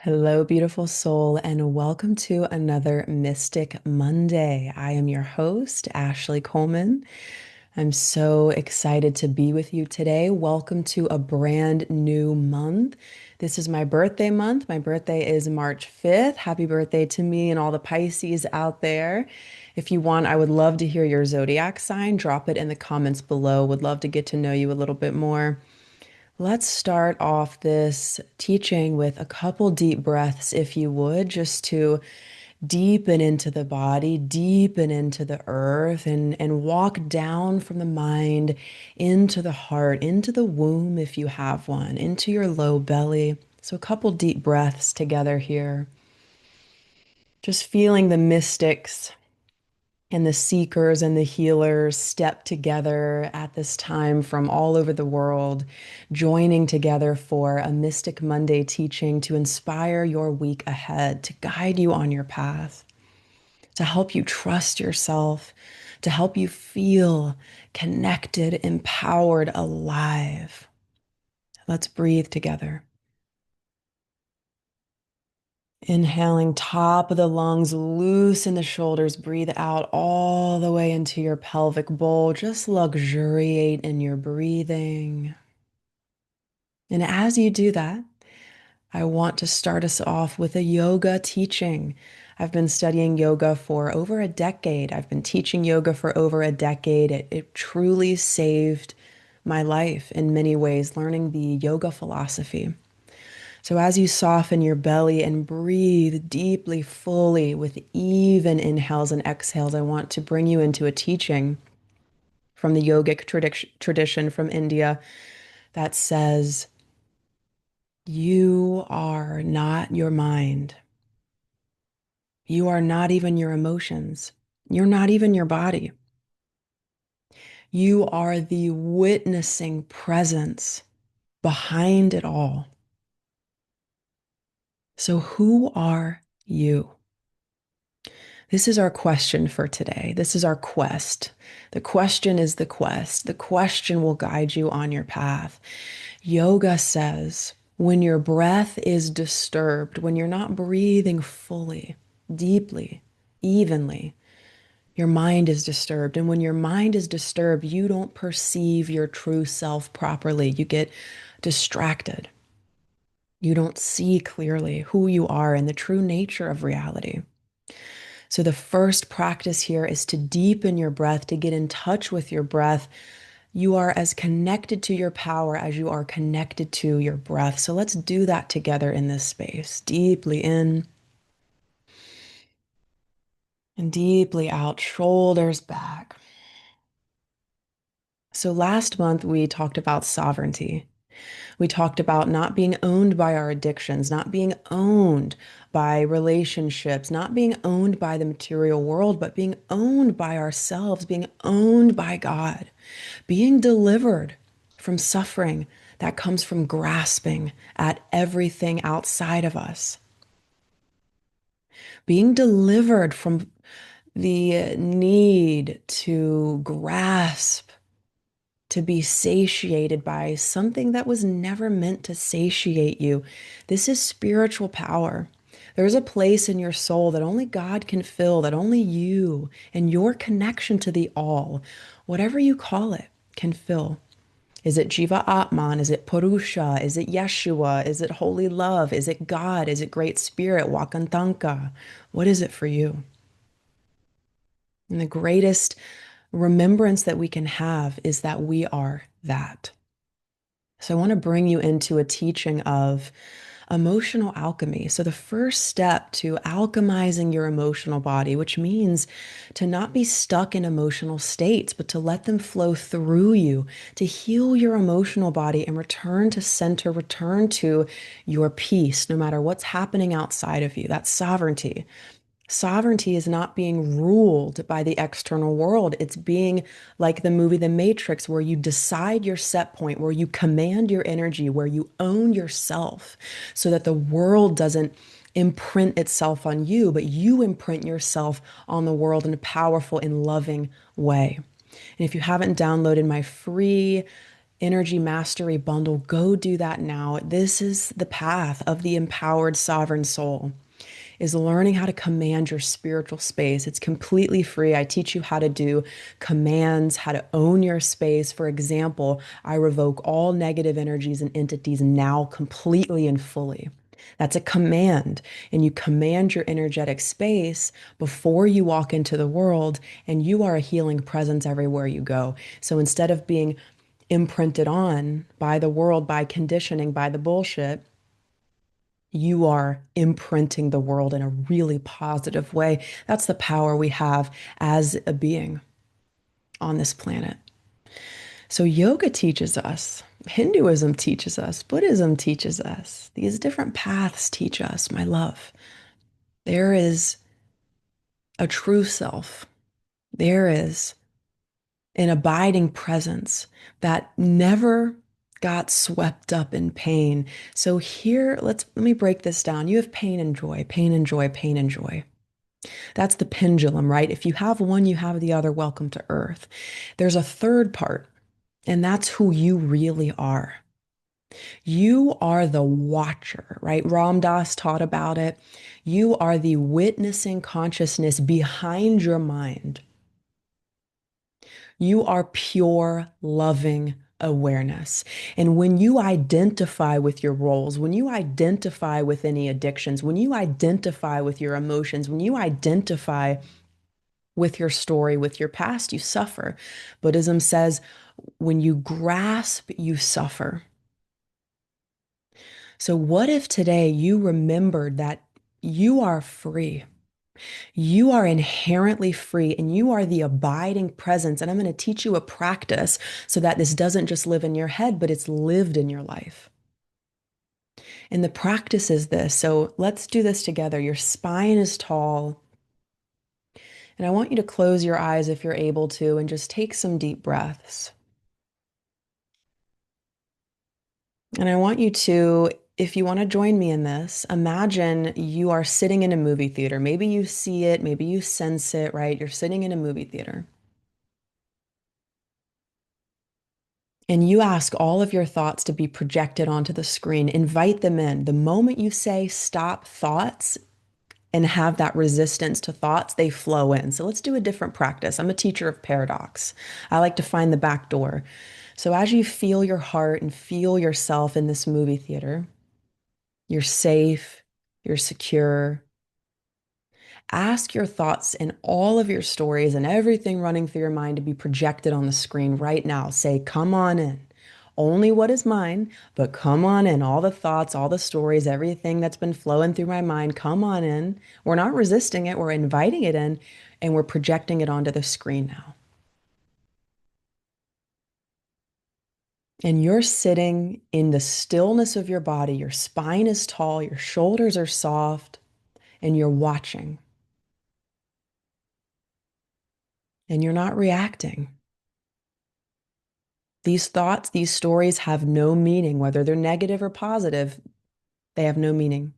Hello, beautiful soul, and welcome to another Mystic Monday. I am your host, Ashley Coleman. I'm so excited to be with you today. Welcome to a brand new month. This is my birthday month. My birthday is March 5th. Happy birthday to me and all the Pisces out there. If you want, I would love to hear your zodiac sign. Drop it in the comments below. Would love to get to know you a little bit more. Let's start off this teaching with a couple deep breaths, if you would, just to deepen into the body, deepen into the earth, and walk down from the mind into the heart, into the womb, if you have one, into your low belly. So, a couple deep breaths together here. Just feeling the mystics and the seekers and the healers step together at this time from all over the world, joining together for a Mystic Monday teaching to inspire your week ahead, to guide you on your path, to help you trust yourself, to help you feel connected, empowered, alive. Let's breathe together. Inhaling top of the lungs, loosen the shoulders, breathe out all the way into your pelvic bowl. Just luxuriate in your breathing. And as you do that, I want to start us off with a yoga teaching. I've been studying yoga for over a decade. I've been teaching yoga for over a decade. It truly saved my life in many ways, learning the yoga philosophy. So as you soften your belly and breathe deeply, fully, with even inhales and exhales, I want to bring you into a teaching from the yogic tradition from India that says, you are not your mind. You are not even your emotions. You're not even your body. You are the witnessing presence behind it all. So who are you? This is our question for today. This is our quest. The question is the quest. The question will guide you on your path. Yoga says when your breath is disturbed, when you're not breathing fully, deeply, evenly, your mind is disturbed. And when your mind is disturbed, you don't perceive your true self properly. You get distracted. You don't see clearly who you are and the true nature of reality. So the first practice here is to deepen your breath, to get in touch with your breath. You are as connected to your power as you are connected to your breath. So let's do that together in this space. Deeply in and deeply out, shoulders back. So last month we talked about sovereignty. We talked about not being owned by our addictions, not being owned by relationships, not being owned by the material world, but being owned by ourselves, being owned by God, being delivered from suffering that comes from grasping at everything outside of us, being delivered from the need to grasp, to be satiated by something that was never meant to satiate you. This is spiritual power. There's a place in your soul that only God can fill, that only you and your connection to the all, whatever you call it, can fill. Is it Jiva Atman? Is it Purusha? Is it Yeshua? Is it Holy Love? Is it God? Is it Great Spirit? Wakantanka? What is it for you? And the greatest remembrance that we can have is that we are that. So I want to bring you into a teaching of emotional alchemy. So the first step to alchemizing your emotional body, which means to not be stuck in emotional states, but to let them flow through you, to heal your emotional body and return to center, return to your peace, no matter what's happening outside of you. That's sovereignty. Sovereignty is not being ruled by the external world. It's being like the movie The Matrix, where you decide your set point, where you command your energy, where you own yourself so that the world doesn't imprint itself on you, but you imprint yourself on the world in a powerful and loving way. And if you haven't downloaded my free energy mastery bundle. Go do that now. This is the path of the empowered sovereign soul, is learning how to command your spiritual space. It's completely free. I teach you how to do commands, how to own your space. For example, I revoke all negative energies and entities now completely and fully. That's a command. And you command your energetic space before you walk into the world, and you are a healing presence everywhere you go. So instead of being imprinted on by the world, by conditioning, by the bullshit, you are imprinting the world in a really positive way. That's the power we have as a being on this planet. So, yoga teaches us, Hinduism teaches us, Buddhism teaches us, these different paths teach us, my love. There is a true self, there is an abiding presence that never got swept up in pain. So here, let me break this down. You have pain and joy, pain and joy, pain and joy. That's the pendulum, right? If you have one, you have the other. Welcome to Earth. There's a third part, and that's who you really are. You are the watcher, right? Ram Dass taught about it. You are the witnessing consciousness behind your mind. You are pure, loving awareness. And when you identify with your roles, when you identify with any addictions, when you identify with your emotions, when you identify with your story, with your past, you suffer. Buddhism says when you grasp, you suffer. So, what if today you remembered that you are free? You are inherently free and you are the abiding presence. And I'm going to teach you a practice so that this doesn't just live in your head, but it's lived in your life. And the practice is this. So, let's do this together. Your spine is tall. And I want you to close your eyes if you're able to and just take some deep breaths. And I want you to, if you want to join me in this, imagine you are sitting in a movie theater. Maybe you see it, maybe you sense it, right? You're sitting in a movie theater. And you ask all of your thoughts to be projected onto the screen. Invite them in. The moment you say stop thoughts and have that resistance to thoughts, they flow in. So let's do a different practice. I'm a teacher of paradox. I like to find the back door. So as you feel your heart and feel yourself in this movie theater, you're safe, you're secure. Ask your thoughts and all of your stories and everything running through your mind to be projected on the screen right now. Say, come on in. Only what is mine, but come on in. All the thoughts, all the stories, everything that's been flowing through my mind, come on in. We're not resisting it, we're inviting it in, and we're projecting it onto the screen now. And you're sitting in the stillness of your body. Your spine is tall, your shoulders are soft, and you're watching. And you're not reacting. These thoughts, these stories have no meaning, whether they're negative or positive, they have no meaning.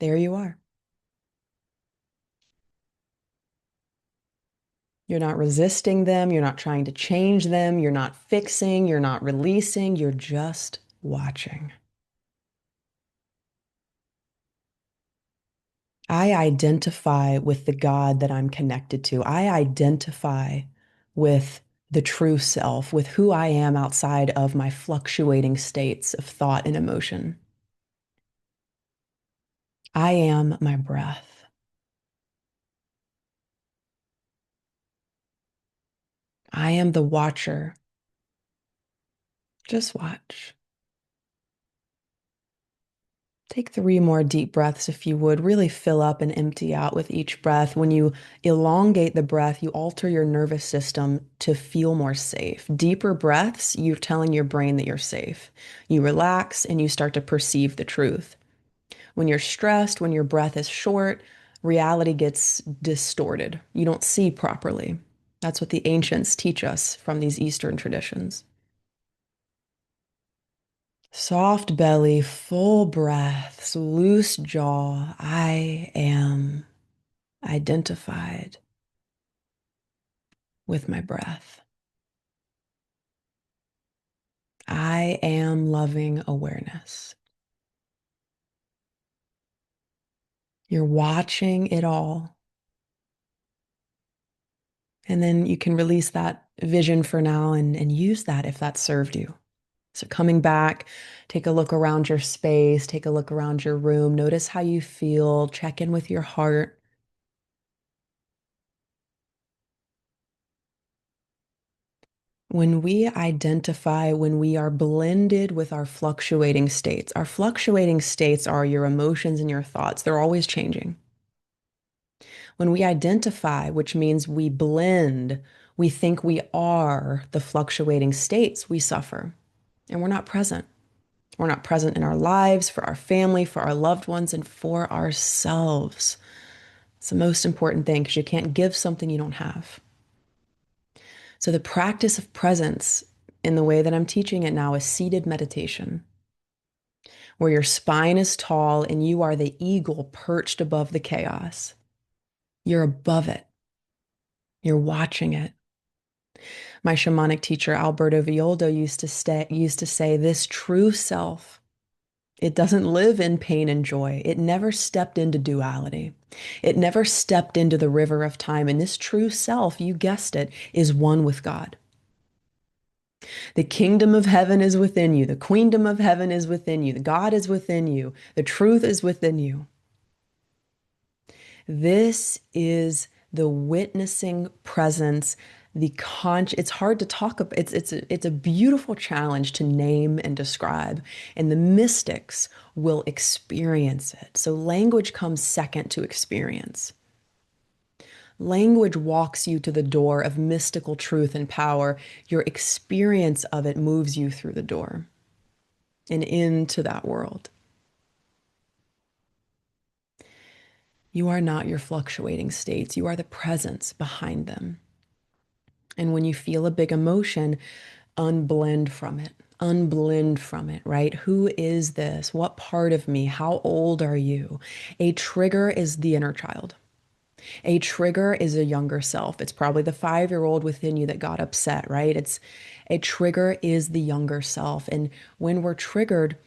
There you are. You're not resisting them. You're not trying to change them. You're not fixing. You're not releasing. You're just watching. I identify with the God that I'm connected to. I identify with the true self, with who I am outside of my fluctuating states of thought and emotion. I am my breath. I am the watcher. Just watch. Take 3 more deep breaths if you would. Really fill up and empty out with each breath. When you elongate the breath, you alter your nervous system to feel more safe. Deeper breaths, you're telling your brain that you're safe. You relax and you start to perceive the truth. When you're stressed, when your breath is short, reality gets distorted. You don't see properly. That's what the ancients teach us from these Eastern traditions. Soft belly, full breaths, loose jaw. I am identified with my breath. I am loving awareness. You're watching it all. And then you can release that vision for now and use that if that served you. So coming back, take a look around your space, take a look around your room, notice how you feel, check in with your heart. When we identify, when we are blended with our fluctuating states are your emotions and your thoughts. They're always changing. When we identify, which means we blend, we think we are the fluctuating states, we suffer and we're not present. We're not present in our lives, for our family, for our loved ones, and for ourselves. It's the most important thing because you can't give something you don't have. So, the practice of presence in the way that I'm teaching it now is seated meditation, where your spine is tall and you are the eagle perched above the chaos. You're above it, you're watching it. My shamanic teacher, Alberto Villoldo, used to say, this true self, it doesn't live in pain and joy. It never stepped into duality. It never stepped into the river of time. And this true self, you guessed it, is one with God. The kingdom of heaven is within you. The queendom of heaven is within you. The God is within you. The truth is within you. This is the witnessing presence, it's hard to talk about. It's a beautiful challenge to name and describe, and the mystics will experience it. So language comes second to experience. Language walks you to the door of mystical truth and power. Your experience of it moves you through the door and into that world. You are not your fluctuating states. You are the presence behind them. And when you feel a big emotion, unblend from it. Unblend from it, right? Who is this? What part of me? How old are you? A trigger is the inner child. A trigger is a younger self. It's probably the 5-year-old within you that got upset, right? It's a trigger is the younger self. And when we're triggered,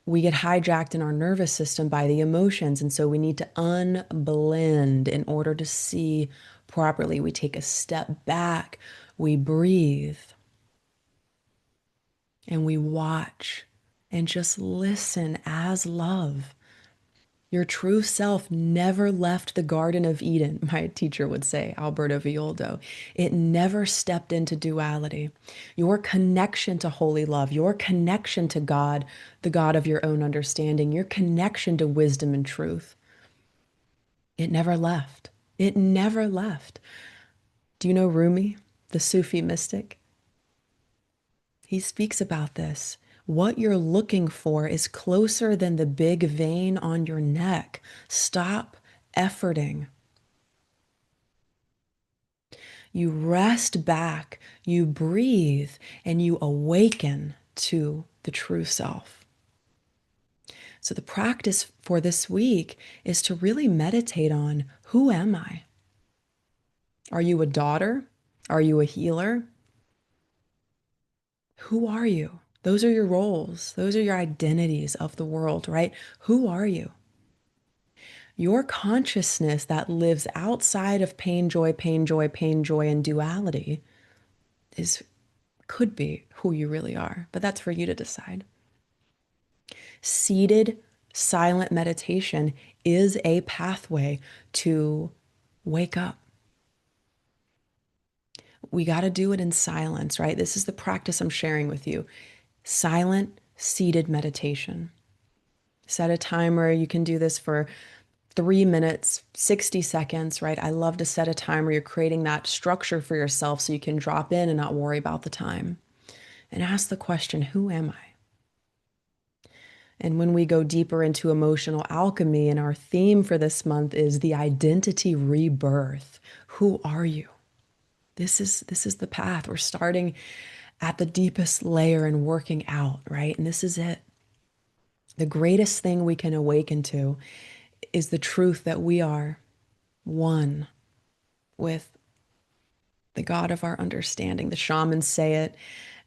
we get hijacked in our nervous system by the emotions. And so we need to unblend in order to see properly. We take a step back, we breathe, and we watch and just listen as love. Your true self never left the Garden of Eden, my teacher would say, Alberto Villoldo. It never stepped into duality. Your connection to holy love, your connection to God, the God of your own understanding, your connection to wisdom and truth, it never left. It never left. Do you know Rumi, the Sufi mystic? He speaks about this. What you're looking for is closer than the big vein on your neck. Stop efforting. You rest back, you breathe, and you awaken to the true self. So, the practice for this week is to really meditate on, who am I? Are you a daughter? Are you a healer? Who are you? Those are your roles. Those are your identities of the world, right? Who are you? Your consciousness that lives outside of pain, joy, pain, joy, pain, joy, and duality is could be who you really are, but that's for you to decide. Seated, silent meditation is a pathway to wake up. We got to do it in silence, right? This is the practice I'm sharing with you. Silent, seated meditation. Set a timer. You can do this for 3 minutes, 60 seconds, right? I love to set a timer. You're creating that structure for yourself so you can drop in and not worry about the time. And ask the question, who am I? And when we go deeper into emotional alchemy, and our theme for this month is the identity rebirth. Who are you? This is the path. We're starting at the deepest layer and working out, right? And this is it. The greatest thing we can awaken to is the truth that we are one with the God of our understanding. The shamans say it.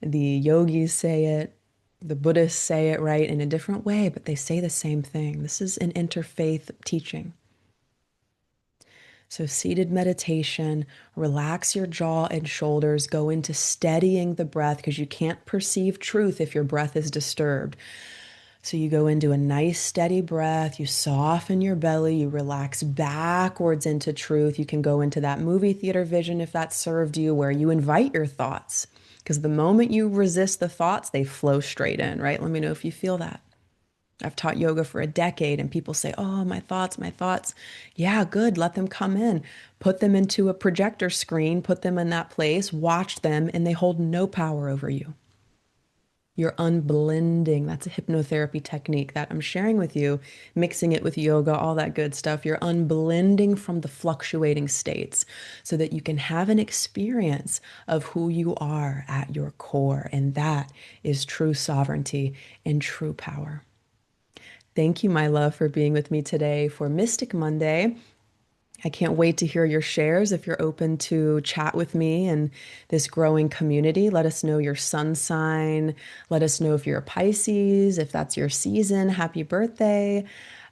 The yogis say it, the Buddhists say it, right, in a different way, but they say the same thing. This is an interfaith teaching. So, seated meditation, relax your jaw and shoulders, go into steadying the breath because you can't perceive truth if your breath is disturbed. So, you go into a nice steady breath, you soften your belly, you relax backwards into truth. You can go into that movie theater vision if that served you, where you invite your thoughts. Because the moment you resist the thoughts, they flow straight in, right? Let me know if you feel that. I've taught yoga for a decade and people say, oh, my thoughts, my thoughts. Yeah, good. Let them come in. Put them into a projector screen, put them in that place, watch them, and they hold no power over you. You're unblending. That's a hypnotherapy technique that I'm sharing with you, mixing it with yoga, all that good stuff. You're unblending from the fluctuating states so that you can have an experience of who you are at your core. And that is true sovereignty and true power. Thank you, my love, for being with me today for Mystic Monday. I can't wait to hear your shares. If you're open to chat with me and this growing community, let us know your sun sign. Let us know if you're a Pisces, if that's your season. Happy birthday.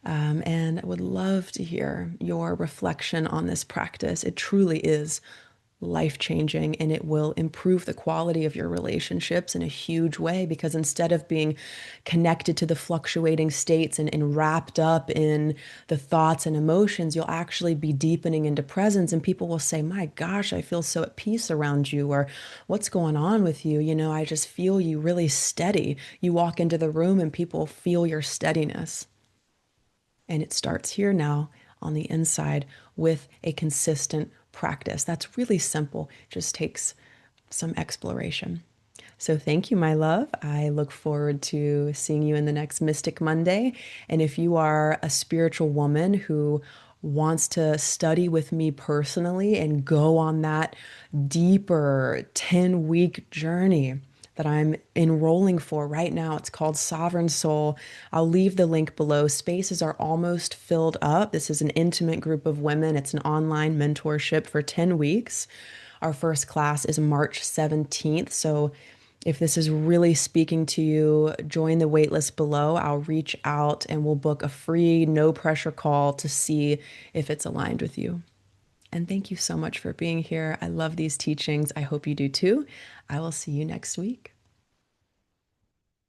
And I would love to hear your reflection on this practice. It truly is life-changing and it will improve the quality of your relationships in a huge way because instead of being connected to the fluctuating states and wrapped up in the thoughts and emotions, you'll actually be deepening into presence and people will say, my gosh, I feel so at peace around you, or what's going on with you? You know, I just feel you really steady. You walk into the room and people feel your steadiness. And it starts here now on the inside with a consistent practice. That's really simple, it just takes some exploration. So, thank you, my love. I look forward to seeing you in the next Mystic Monday. And if you are a spiritual woman who wants to study with me personally and go on that deeper 10-week journey that I'm enrolling for right now. It's called Sovereign Soul. I'll leave the link below. Spaces are almost filled up. This is an intimate group of women. It's an online mentorship for 10 weeks. Our first class is March 17th. So if this is really speaking to you, join the waitlist below. I'll reach out and we'll book a free, no pressure call to see if it's aligned with you. And thank you so much for being here. I love these teachings. I hope you do too. I will see you next week.